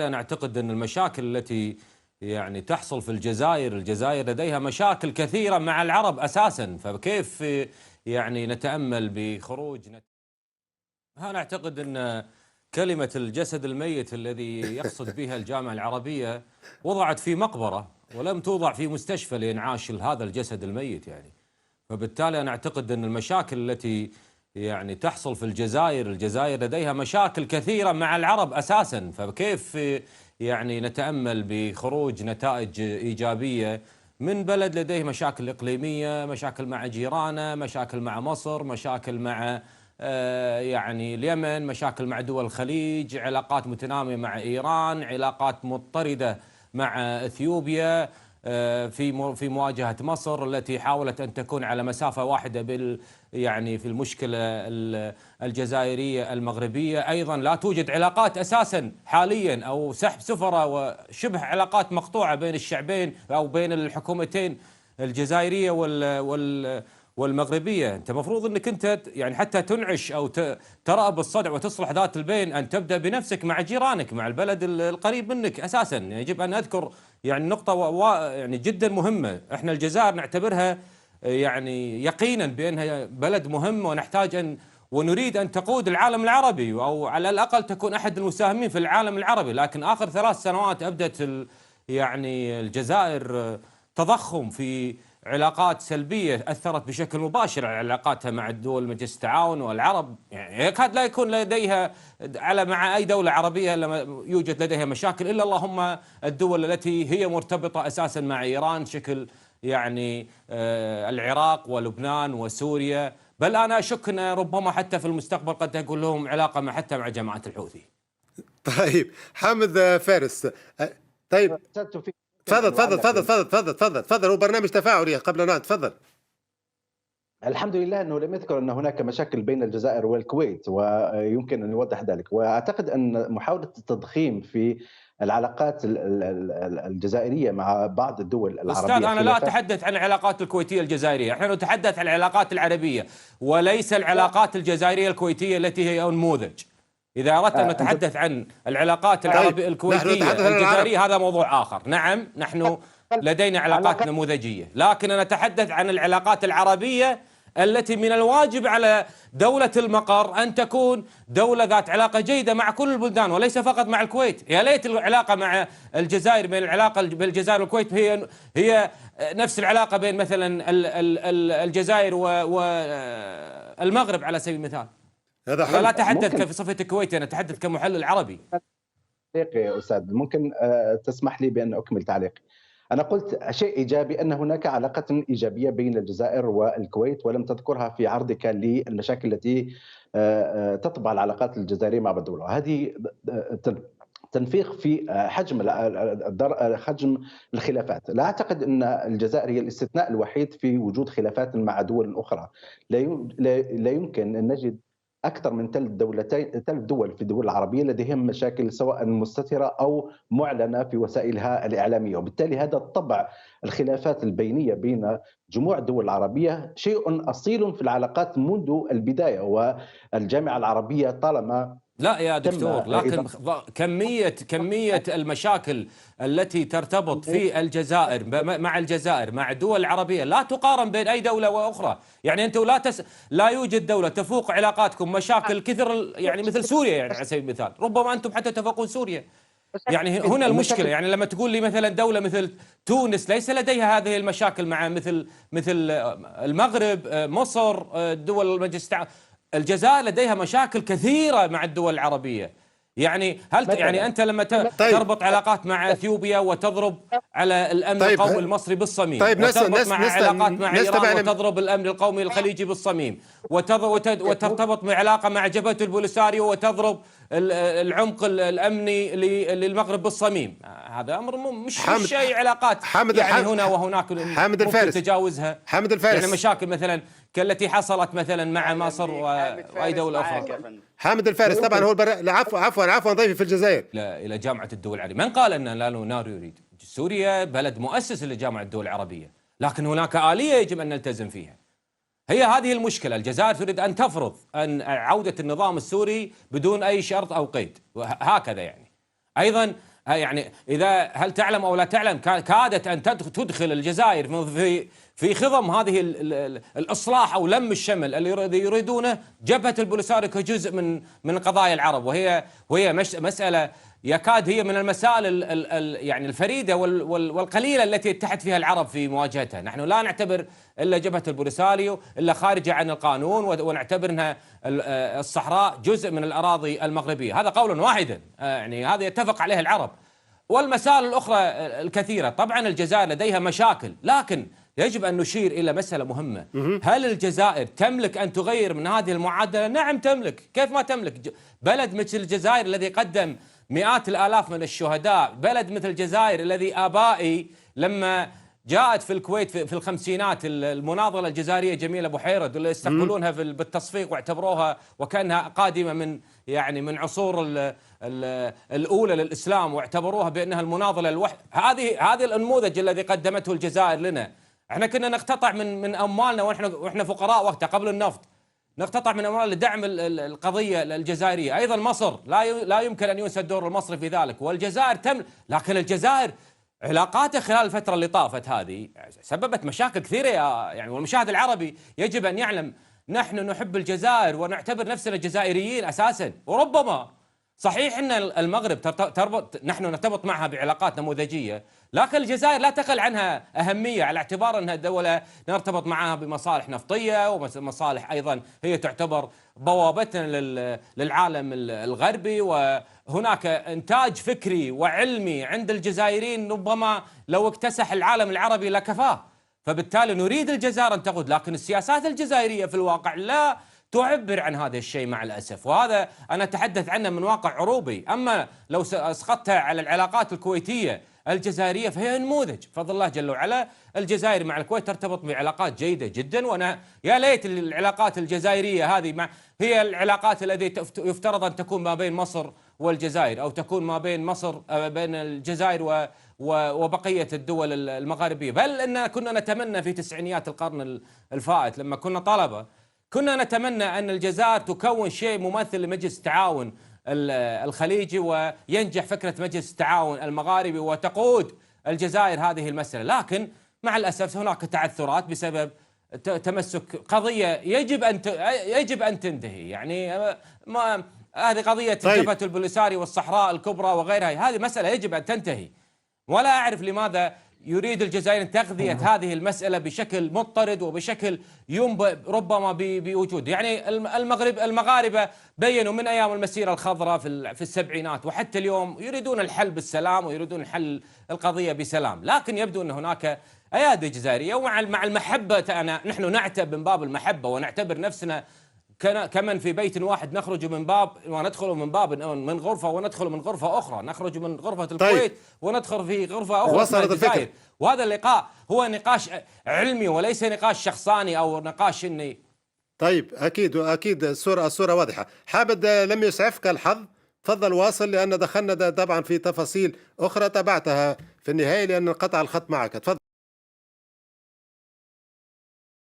أنا أعتقد أن المشاكل التي تحصل في الجزائر لديها مشاكل كثيرة مع العرب أساسا، فكيف نتأمل بخروج أنا أعتقد أن كلمة الجسد الميت الذي يقصد بها الجامعة العربية وضعت في مقبرة ولم توضع في مستشفى لإنعاش هذا الجسد الميت فبالتالي أنا أعتقد أن المشاكل التي تحصل في الجزائر لديها مشاكل كثيرة مع العرب أساسا، فكيف نتأمل بخروج نتائج إيجابية من بلد لديه مشاكل إقليمية، مشاكل مع جيرانه، مشاكل مع مصر، مشاكل مع اليمن، مشاكل مع دول الخليج، علاقات متنامية مع إيران، علاقات مضطردة مع إثيوبيا في مواجهة مصر التي حاولت أن تكون على مسافة واحدة في المشكلة الجزائرية المغربية. أيضا لا توجد علاقات أساسا حاليا أو سحب سفراء وشبه علاقات مقطوعة بين الشعبين أو بين الحكومتين الجزائرية والمغربية. أنت مفروض أنك أنت حتى تنعش أو ترأب الصدع وتصلح ذات البين أن تبدأ بنفسك مع جيرانك، مع البلد القريب منك أساسا. يجب أن أذكر نقطة جدا مهمة. احنا الجزائر نعتبرها يقينا بأنها بلد مهم ونحتاج ونريد أن تقود العالم العربي أو على الأقل تكون أحد المساهمين في العالم العربي، لكن آخر 3 سنوات أبدت الجزائر تضخم في علاقات سلبية أثرت بشكل مباشر على علاقاتها مع الدول مجلس التعاون والعرب. يكاد لا يكون لديها مع أي دولة عربية لما يوجد لديها مشاكل، إلا اللهم الدول التي هي مرتبطة أساسا مع إيران شكل العراق ولبنان وسوريا. بل أنا أشك أن ربما حتى في المستقبل قد تكون لهم علاقة حتى مع جماعة الحوثي. طيب حامد فارس، طيب تفضل، هو برنامج تفاعلي قبل أن تفضل. الحمد لله أنه لم يذكر أن هناك مشاكل بين الجزائر والكويت، ويمكن أن يوضح ذلك. وأعتقد أن محاولة التضخيم في العلاقات الجزائرية مع بعض الدول العربية، أستاذ أنا لا أتحدث عن العلاقات الكويتية الجزائرية، نحن نتحدث عن العلاقات العربية وليس العلاقات الجزائرية الكويتية التي هي نموذج. إذا أردت أن نتحدث عن العلاقات العربية الكويتية الجزائرية هذا موضوع آخر. نعم نحن لدينا علاقات نموذجية، لكن نتحدث عن العلاقات العربية التي من الواجب على دولة المقر أن تكون دولة ذات علاقة جيدة مع كل البلدان وليس فقط مع الكويت. يا ليت العلاقة مع الجزائر بين العلاقة بين الجزائر والكويت هي نفس العلاقة بين مثلا الجزائر والمغرب على سبيل المثال. أنا لا أتحدث كصفتي كويتي، أنا أتحدث كمحلل عربي. يا أستاذ ممكن تسمح لي بأن أكمل تعليقي؟ أنا قلت شيء إيجابي أن هناك علاقة إيجابية بين الجزائر والكويت، ولم تذكرها في عرضك للمشاكل التي تطبع العلاقات الجزائرية مع الدول. هذه تنفيخ في حجم الخلافات. لا أعتقد أن الجزائر هي الاستثناء الوحيد في وجود خلافات مع دول أخرى. لا يمكن أن نجد أكثر من 3 دول في الدول العربية لديهم مشاكل سواء مستترة أو معلنة في وسائلها الإعلامية، وبالتالي هذا الطبع الخلافات البينية بين جموع الدول العربية شيء أصيل في العلاقات منذ البداية. والجامعة العربية طالما لا يا دكتور، لكن كمية المشاكل التي ترتبط في الجزائر مع الجزائر مع الدول العربية لا تقارن بين أي دولة وأخرى. أنتم لا يوجد دولة تفوق علاقاتكم مشاكل كثر مثل سوريا على سبيل المثال. ربما أنتم حتى تفوقون سوريا. هنا المشكلة لما تقول لي مثلا دولة مثل تونس ليس لديها هذه المشاكل مع مثل المغرب، مصر، دول مجلس التعاون. الجزائر لديها مشاكل كثيرة مع الدول العربية. هل أنت لما تربط علاقات مع اثيوبيا وتضرب على الأمن القومي المصري بالصميم، وتربط مع علاقات مع إيران وتضرب الأمن القومي الخليجي بالصميم، وترتبط بعلاقة مع جبهة البوليساريو وتضرب العمق الأمني للمغرب بالصميم. هذا أمر مش شيء علاقات هنا وهناك ممكن تجاوزها. حامد الفارس، مشاكل مثلا كالتي حصلت مثلا مع مصر وأي دولة أخرى. حامد الفارس طبعا هو عفوا ضيفي في الجزائر إلى جامعة الدول العربية. من قال أن لا نار يريد؟ سوريا بلد مؤسس لجامعة الدول العربية، لكن هناك آلية يجب أن نلتزم فيها. هي هذه المشكلة. الجزائر تريد أن تفرض أن عودة النظام السوري بدون أي شرط أو قيد، هكذا أيضا يعني إذا هل تعلم أو لا تعلم كادت أن تدخل الجزائر في خضم هذه الإصلاح أو لم الشمل اللي يريدونه جبهة البوليساريو كجزء من قضايا العرب، وهي مسألة يكاد هي من المسائل يعني الفريدة والقليلة التي اتحد فيها العرب في مواجهتها. نحن لا نعتبر إلا جبهة البوليساريو إلا خارجة عن القانون، ونعتبر أنها الصحراء جزء من الأراضي المغربية. هذا قول واحد يعني هذا يتفق عليه العرب. والمسائل الأخرى الكثيرة، طبعا الجزائر لديها مشاكل، لكن يجب أن نشير إلى مسألة مهمة. هل الجزائر تملك أن تغير من هذه المعادلة؟ نعم تملك. كيف ما تملك؟ بلد مثل الجزائر الذي قدم مئات الآلاف من الشهداء، بلد مثل الجزائر الذي آبائي لما جاءت في الكويت في الخمسينات المناضلة الجزائرية جميلة بحيرد واللي يستقبلونها بالتصفيق واعتبروها وكأنها قادمة من عصور الأولى للإسلام، واعتبروها بأنها المناضلة هذه النموذج الذي قدمته الجزائر لنا. احنا كنا نقتطع من أموالنا واحنا فقراء وقتها قبل النفط، نقتطع من أموال لدعم القضية الجزائرية. أيضا مصر لا يمكن أن ينسى الدور المصري في ذلك، والجزائر لكن الجزائر علاقاته خلال الفترة اللي طافت هذه سببت مشاكل كثيرة يعني، والمشاهد العربي يجب أن يعلم نحن نحب الجزائر ونعتبر نفسنا جزائريين أساسا. وربما صحيح أن المغرب نحن نرتبط معها بعلاقات نموذجية، لكن الجزائر لا تقل عنها أهمية على اعتبار أنها دولة نرتبط معها بمصالح نفطية ومصالح أيضا هي تعتبر بوابتنا للعالم الغربي، وهناك إنتاج فكري وعلمي عند الجزائريين ربما لو اكتسح العالم العربي لكفاه. فبالتالي نريد الجزائر أن تقود، لكن السياسات الجزائرية في الواقع لا تعبر عن هذا الشيء مع الأسف، وهذا أنا أتحدث عنه من واقع عروبي. أما لو أسقطتها على العلاقات الكويتية الجزائرية فهي نموذج بفضل الله جل وعلا. الجزائر مع الكويت ترتبط بعلاقات جيدة جدا، وأنا يا ليت العلاقات الجزائرية هذه هي العلاقات التي يفترض أن تكون ما بين مصر والجزائر، أو تكون ما بين مصر بين الجزائر وبقية الدول المغاربية. بل أننا كنا نتمنى في تسعينيات القرن الفائت لما كنا طلبة، كنا نتمنى أن الجزائر تكون شيء ممثل لمجلس التعاون الخليجي، وينجح فكرة مجلس التعاون المغاربي وتقود الجزائر هذه المسألة. لكن مع الأسف هناك تعثرات بسبب تمسك قضية يجب أن تنتهي. يعني هذه قضية جبهة البوليساريو والصحراء الكبرى وغيرها، هذه مسألة يجب أن تنتهي، ولا أعرف لماذا يريد الجزائر تغذية هذه المسألة بشكل مضطرد وبشكل ينبئ ربما بوجود. يعني المغاربة بينوا من أيام المسيرة الخضراء في السبعينات وحتى اليوم يريدون الحل بالسلام ويريدون حل القضية بسلام، لكن يبدو أن هناك أيادي جزائرية ومع المحبة. نحن نعتب من باب المحبة ونعتبر نفسنا كمن في بيت واحد، نخرج من باب وندخل من باب من غرفة وندخل من غرفة أخرى، نخرج من غرفة الكويت وندخل في غرفة أخرى وصلت الفكرة. وهذا اللقاء هو نقاش علمي وليس نقاش شخصاني أو نقاش إني. طيب أكيد الصورة واضحة. حامد لم يسعفك الحظ، تفضل واصل، لأن دخلنا طبعا في تفاصيل أخرى تابعتها في النهاية لأن انقطع الخط معك. تفضل.